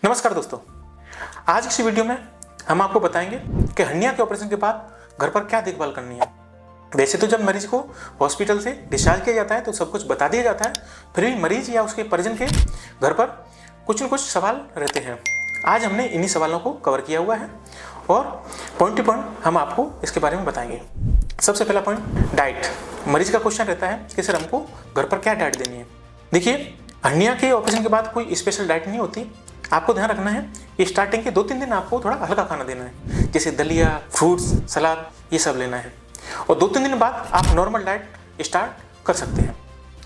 नमस्कार दोस्तों, आज इस वीडियो में हम आपको बताएंगे कि हर्निया के ऑपरेशन के बाद घर पर क्या देखभाल करनी है। वैसे तो जब मरीज को हॉस्पिटल से डिस्चार्ज किया जाता है तो सब कुछ बता दिया जाता है, फिर भी मरीज या उसके परिजन के घर पर कुछ न कुछ सवाल रहते हैं। आज हमने इन्हीं सवालों को कवर किया हुआ है और पॉइंट टू पॉइंट हम आपको इसके बारे में बताएंगे। सबसे पहला पॉइंट, डाइट। मरीज का क्वेश्चन रहता है कि सर हमको घर पर क्या डाइट देनी है। देखिए, हर्निया के ऑपरेशन के बाद कोई स्पेशल डाइट नहीं होती। आपको ध्यान रखना है कि स्टार्टिंग के 2-3 दिन आपको थोड़ा हल्का खाना देना है, जैसे दलिया, फ्रूट्स, सलाद, ये सब लेना है और 2-3 दिन बाद आप नॉर्मल डाइट स्टार्ट कर सकते हैं।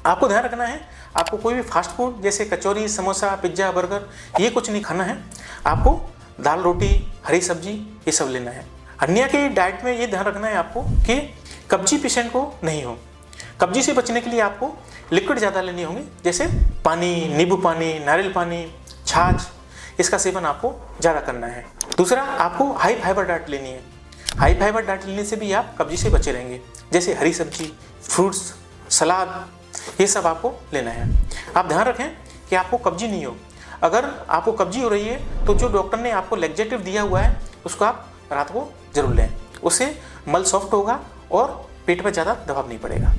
आपको ध्यान रखना है, आपको कोई भी फास्ट फूड जैसे कचौरी, समोसा, पिज्ज़ा, बर्गर ये कुछ नहीं खाना है। आपको दाल, रोटी, हरी सब्जी ये सब लेना है। हर्निया की डाइट में ये ध्यान रखना है आपको कि कब्जी पेशेंट को नहीं हो। कब्जी से बचने के लिए आपको लिक्विड ज़्यादा लेनी होंगी, जैसे पानी, नींबू पानी, नारियल पानी, छाछ, इसका सेवन आपको ज़्यादा करना है। दूसरा, आपको हाई फाइबर डाइट लेनी है। हाई फाइबर डाइट लेने से भी आप कब्जी से बचे रहेंगे, जैसे हरी सब्जी, फ्रूट्स, सलाद, ये सब आपको लेना है। आप ध्यान रखें कि आपको कब्जी नहीं हो। अगर आपको कब्जी हो रही है तो जो डॉक्टर ने आपको लैक्सेटिव दिया हुआ है उसको आप रात को जरूर लें, उससे मल सॉफ्ट होगा और पेट पर ज़्यादा दबाव नहीं पड़ेगा।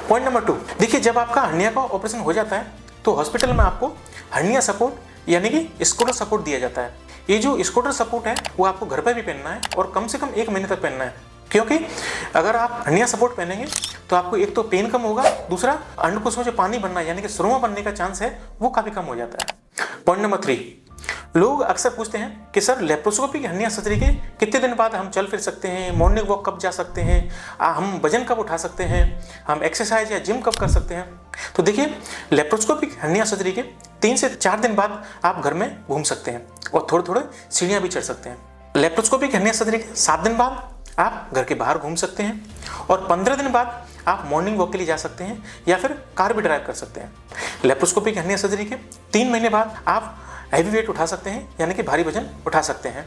पॉइंट नंबर 2, देखिए, जब आपका हर्निया का ऑपरेशन हो जाता है तो हॉस्पिटल में आपको हर्निया सपोर्ट यानी कि स्कूटर सपोर्ट दिया जाता है। ये जो स्कूटर सपोर्ट है वो आपको घर पर भी पहनना है और कम से कम 1 महीने तक पहनना है, क्योंकि अगर आप हर्निया सपोर्ट पहनेंगे तो आपको एक तो पेन कम होगा, दूसरा अंडकोश में जो पानी बनना है यानी कि स्ट्रोमा बनने का चांस है वो काफ़ी कम हो जाता है। पॉइंट नंबर 3, लोग अक्सर पूछते हैं कि सर लेप्रोस्कोपी की हर्निया सर्जरी के कितने दिन बाद हम चल फिर सकते हैं, मॉर्निंग वॉक कब जा सकते हैं, हम वजन कब उठा सकते हैं, हम एक्सरसाइज या जिम कब कर सकते हैं। तो देखिए, लेप्रोस्कोपिक हर्निया सर्जरी के 3 से 4 दिन बाद आप घर में घूम सकते हैं और थोड़े थोड़े सीढ़ियाँ भी चढ़ सकते हैं। लेप्रोस्कोपिक हर्निया सर्जरी के 7 दिन बाद आप घर के बाहर घूम सकते हैं और 15 दिन बाद आप मॉर्निंग वॉक के लिए जा सकते हैं या फिर कार भी ड्राइव कर सकते हैं। लेप्रोस्कोपिक हर्निया सर्जरी के 3 महीने बाद आप हैवी वेट उठा सकते हैं यानी कि भारी वजन उठा सकते हैं,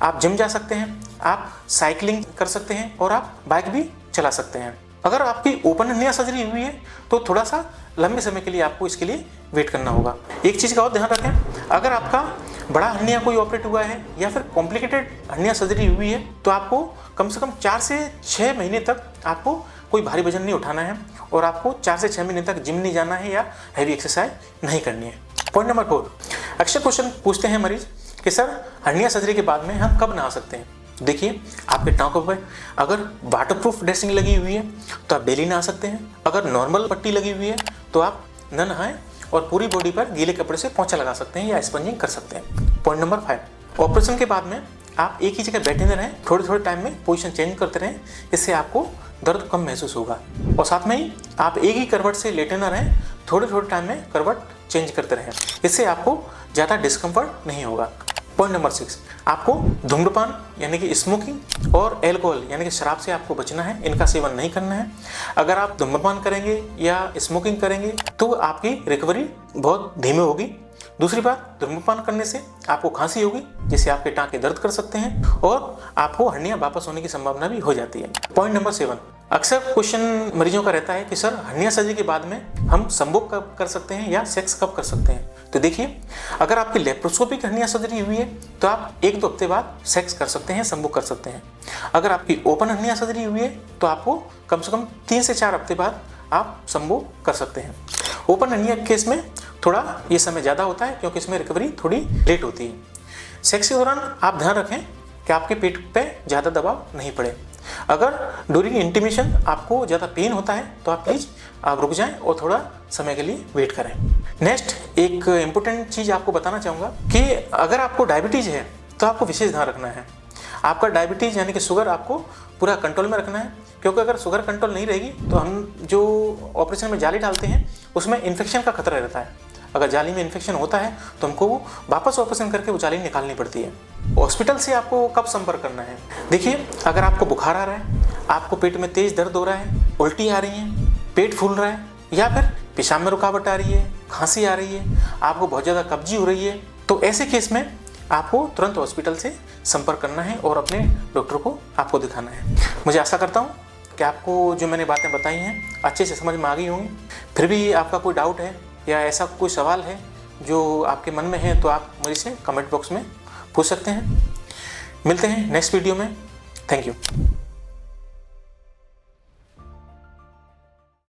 आप जिम जा सकते हैं, आप साइकिलिंग कर सकते हैं और आप बाइक भी चला सकते हैं। अगर आपकी ओपन हर्निया सर्जरी हुई है तो थोड़ा सा लंबे समय के लिए आपको इसके लिए वेट करना होगा। एक चीज़ का और ध्यान रखें, अगर आपका बड़ा हर्निया कोई ऑपरेट हुआ है या फिर कॉम्प्लिकेटेड हर्निया सर्जरी हुई है तो आपको कम से कम 4 से 6 महीने तक आपको कोई भारी वजन नहीं उठाना है और आपको 4 से 6 महीने तक जिम नहीं जाना है या हैवी एक्सरसाइज नहीं करनी है। पॉइंट नंबर 4, अक्सर क्वेश्चन पूछते हैं मरीज कि सर हर्निया सर्जरी के बाद में हम कब नहा सकते हैं। देखिए, आपके टाँकों पर अगर वाटरप्रूफ ड्रेसिंग लगी हुई है तो आप डेली नहा सकते हैं। अगर नॉर्मल पट्टी लगी हुई है तो आप न नहाएं और पूरी बॉडी पर गीले कपड़े से पोंछा लगा सकते हैं या स्पंजिंग कर सकते हैं। पॉइंट नंबर 5, ऑपरेशन के बाद में आप एक ही जगह बैठे न रहें, थोड़े थोड़े टाइम में पोजीशन चेंज करते रहें, इससे आपको दर्द कम महसूस होगा। और साथ में ही आप एक ही करवट से लेटे न रहें, थोड़े थोड़े टाइम में करवट चेंज करते रहें, इससे आपको ज़्यादा डिस्कम्फर्ट नहीं होगा। पॉइंट नंबर 6, आपको धूम्रपान यानी कि स्मोकिंग और एल्कोहल यानी कि शराब से आपको बचना है, इनका सेवन नहीं करना है। अगर आप धूम्रपान करेंगे या स्मोकिंग करेंगे तो आपकी रिकवरी बहुत धीमी होगी। दूसरी बात, धूम्रपान करने से आपको खांसी होगी जिससे आपके टाँके दर्द कर सकते हैं और आपको हर्निया वापस होने की संभावना भी हो जाती है। पॉइंट नंबर 7, अक्सर क्वेश्चन मरीजों का रहता है कि सर हर्निया सर्जरी के बाद में हम संभोग कब कर सकते हैं या सेक्स कब कर सकते हैं। तो देखिए, अगर आपकी लेप्रोस्कोपिक हर्निया सर्जरी हुई है तो आप 1-2 हफ्ते बाद सेक्स कर सकते हैं, संभोग कर सकते हैं। अगर आपकी ओपन हर्निया सर्जरी हुई है तो आपको कम से कम 3 से 4 हफ्ते बाद आप संभोग कर सकते हैं। ओपन हर्निया केस में थोड़ा ये समय ज़्यादा होता है क्योंकि इसमें रिकवरी थोड़ी लेट होती है। सेक्स के दौरान आप ध्यान रखें कि आपके पेट पे ज़्यादा दबाव नहीं पड़े। अगर ड्यूरिंग इंटीमेशन आपको ज़्यादा पेन होता है तो आप प्लीज़ आप रुक जाएं और थोड़ा समय के लिए वेट करें। नेक्स्ट, एक इम्पोर्टेंट चीज़ आपको बताना चाहूँगा कि अगर आपको डायबिटीज़ है तो आपको विशेष ध्यान रखना है। आपका डायबिटीज़ यानी कि शुगर आपको पूरा कंट्रोल में रखना है, क्योंकि अगर शुगर कंट्रोल नहीं रहेगी तो हम जो ऑपरेशन में जाली डालते हैं उसमें इन्फेक्शन का खतरा रहता है। अगर जाली में इन्फेक्शन होता है तो हमको वापस ऑपरेशन करके वो जाली निकालनी पड़ती है। हॉस्पिटल से आपको कब संपर्क करना है। देखिए, अगर आपको बुखार आ रहा है, आपको पेट में तेज़ दर्द हो रहा है, उल्टी आ रही है, पेट फूल रहा है या फिर पेशाब में रुकावट आ रही है, खांसी आ रही है, आपको बहुत ज़्यादा कब्जी हो रही है, तो ऐसे केस में आपको तुरंत हॉस्पिटल से संपर्क करना है और अपने डॉक्टर को आपको दिखाना है। मुझे आशा करता हूँ कि आपको जो मैंने बातें बताई हैं अच्छे से समझ में आ गई होंगी। फिर भी आपका कोई डाउट है या ऐसा कोई सवाल है जो आपके मन में है तो आप मुझे से कमेंट बॉक्स में पूछ सकते हैं। मिलते हैं नेक्स्ट वीडियो में। Thank you.